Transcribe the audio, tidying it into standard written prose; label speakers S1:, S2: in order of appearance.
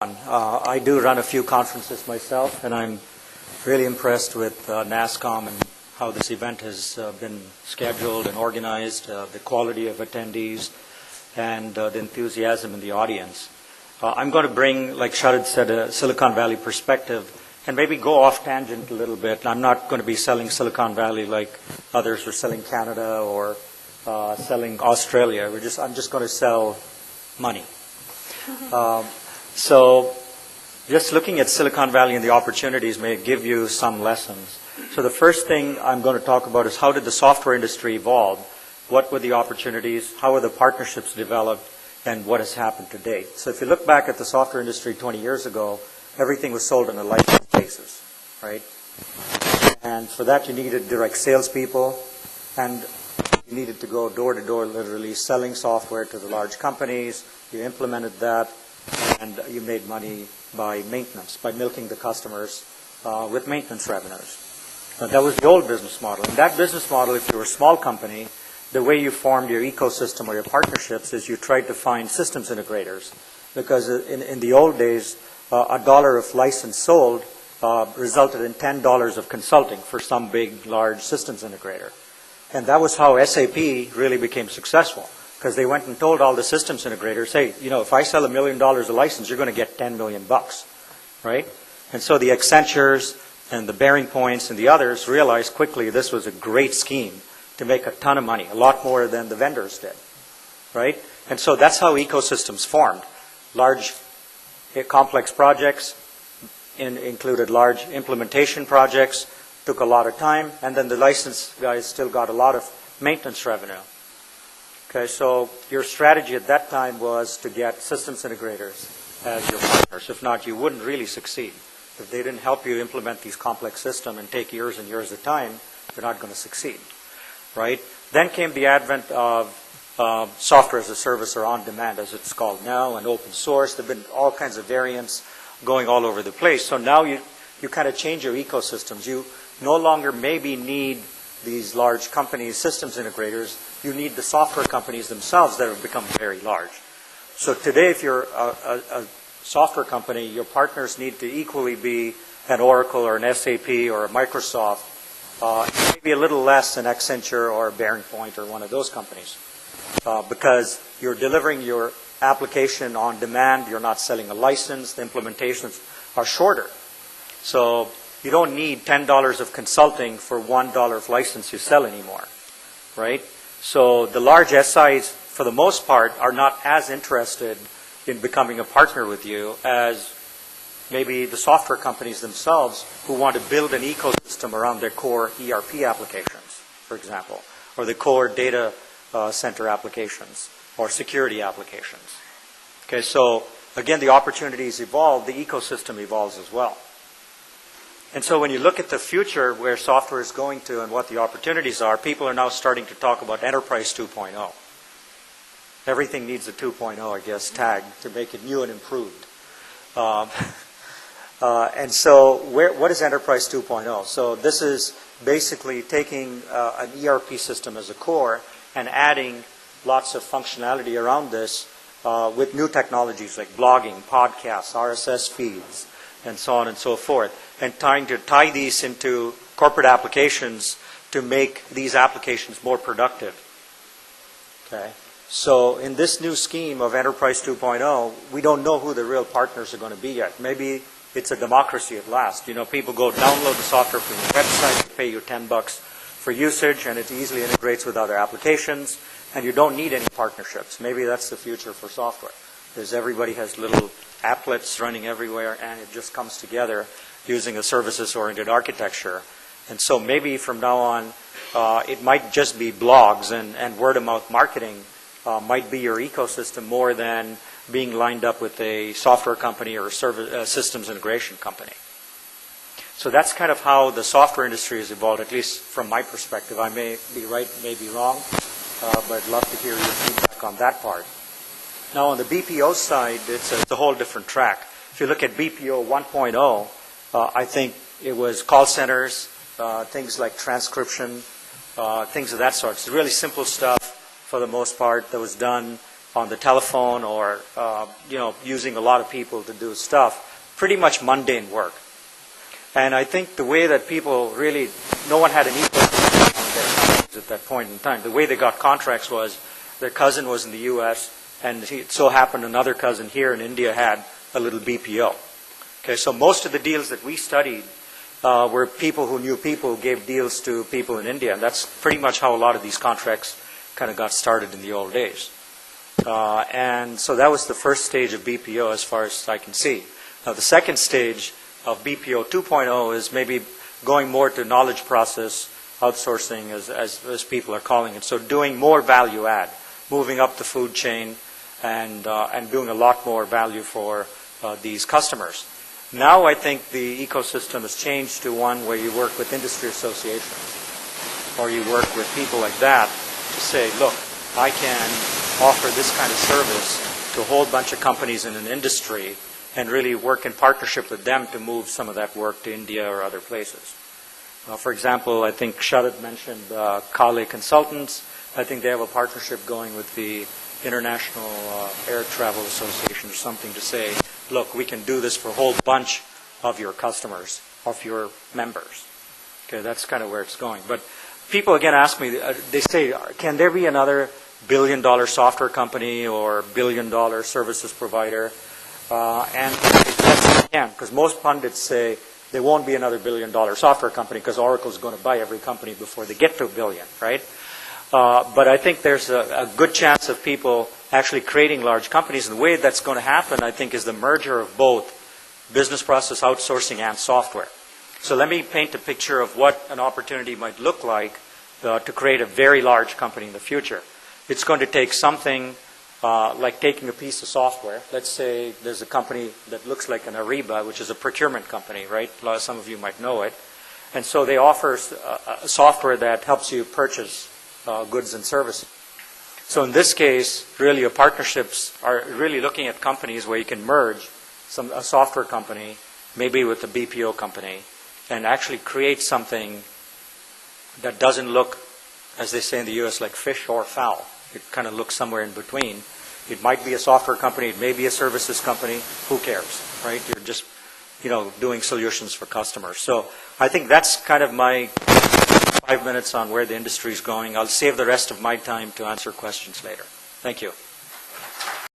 S1: I do run a few conferences myself, and I'm really impressed with NASCOM and how this event has been scheduled and organized, the quality of attendees, and the enthusiasm in the audience. I'm going to bring, like Sharad said, a Silicon Valley perspective and maybe go off tangent a little bit. I'm not going to be selling Silicon Valley like others are selling Canada or selling Australia. I'm just going to sell money. So just looking at Silicon Valley and the opportunities may give you some lessons. So the first thing I'm going to talk about is how did the software industry evolve? What were the opportunities? How were the partnerships developed? And what has happened to date? So if you look back at the software industry 20 years ago, everything was sold on a license basis, right? And for that you needed direct salespeople, and you needed to go door to door, literally selling software to the large companies. You implemented that, and you made money by maintenance, by milking the customers with maintenance revenues. That was the old business model. In that business model, if you were a small company, the way you formed your ecosystem or your partnerships is you tried to find systems integrators. Because in the old days, $1 of license sold resulted in $10 of consulting for some big, large systems integrator. And that was how SAP really became successful. Because they went and told all the systems integrators, hey, if I sell $1 million a license, you're going to get $10 million, right? And so the Accentures and the Bearing Points and the others realized quickly this was a great scheme to make a ton of money, a lot more than the vendors did, right? And so that's how ecosystems formed. Large, complex projects included large implementation projects, took a lot of time, and then the license guys still got a lot of maintenance revenue. Okay, so your strategy at that time was to get systems integrators as your partners. If not, you wouldn't really succeed. If they didn't help you implement these complex systems and take years and years of time, you're not going to succeed, right? Then came the advent of software as a service, or on demand as it's called now, and open source. There have been all kinds of variants going all over the place. So now you kind of change your ecosystems. You no longer maybe need these large companies, systems integrators. You need the software companies themselves that have become very large. So today, if you're a software company, your partners need to equally be an Oracle or an SAP or a Microsoft, maybe a little less an Accenture or a Bearing Point or one of those companies. Because you're delivering your application on demand, you're not selling a license, the implementations are shorter. So you don't need $10 of consulting for $1 of license you sell anymore, right? So the large SIs, for the most part, are not as interested in becoming a partner with you as maybe the software companies themselves who want to build an ecosystem around their core ERP applications, for example, or the core data center applications or security applications. Okay, so again, the opportunities evolve, the ecosystem evolves as well. And so when you look at the future where software is going to and what the opportunities are, people are now starting to talk about Enterprise 2.0. Everything needs a 2.0, I guess, tag to make it new and improved. And so what is Enterprise 2.0? So this is basically taking an ERP system as a core and adding lots of functionality around this with new technologies like blogging, podcasts, RSS feeds, and so on and so forth, and trying to tie these into corporate applications to make these applications more productive. Okay. So in this new scheme of Enterprise 2.0, we don't know who the real partners are going to be yet. Maybe it's a democracy at last. People go download the software from your website, they pay you $10 for usage, and it easily integrates with other applications, and you don't need any partnerships. Maybe that's the future for software, because everybody has little applets running everywhere, and it just comes together using a services-oriented architecture. And so maybe from now on, it might just be blogs and word-of-mouth marketing might be your ecosystem more than being lined up with a software company or a systems integration company. So that's kind of how the software industry has evolved, at least from my perspective. I may be right, may be wrong, but I'd love to hear your feedback on that part. Now on the BPO side, it's a whole different track. If you look at BPO 1.0, I think it was call centers, things like transcription, things of that sort. It's really simple stuff for the most part that was done on the telephone or, using a lot of people to do stuff, pretty much mundane work. And I think the way that people really, no one had an equal on their companies at that point in time. The way they got contracts was their cousin was in the U.S., and it so happened another cousin here in India had a little BPO. Okay, so most of the deals that we studied were people who knew people who gave deals to people in India, and that's pretty much how a lot of these contracts kind of got started in the old days. And so that was the first stage of BPO as far as I can see. Now the second stage of BPO 2.0 is maybe going more to knowledge process outsourcing, as people are calling it. So doing more value add, moving up the food chain, and doing a lot more value for these customers. Now I think the ecosystem has changed to one where you work with industry associations, or you work with people like that to say, look, I can offer this kind of service to a whole bunch of companies in an industry and really work in partnership with them to move some of that work to India or other places. For example, I think Sharad mentioned Kale Consultants. I think they have a partnership going with the International Air Travel Association or something to say, look, we can do this for a whole bunch of your customers, of your members. Okay, that's kind of where it's going. But people again ask me, they say, can there be another billion-dollar software company or billion-dollar services provider? And yes, you can, because most pundits say there won't be another billion-dollar software company because Oracle is going to buy every company before they get to a billion, right? But I think there's a good chance of people actually creating large companies. And the way that's going to happen, I think, is the merger of both business process outsourcing and software. So let me paint a picture of what an opportunity might look like to create a very large company in the future. It's going to take something like taking a piece of software. Let's say there's a company that looks like an Ariba, which is a procurement company, right? Some of you might know it. And so they offer software that helps you purchase goods and services. So in this case, really your partnerships are really looking at companies where you can merge a software company, maybe with a BPO company, and actually create something that doesn't look, as they say in the U.S., like fish or fowl. It kind of looks somewhere in between. It might be a software company, it may be a services company, who cares, right? You're just, doing solutions for customers. So I think that's kind of my 5 minutes on where the industry is going. I'll save the rest of my time to answer questions later. Thank you.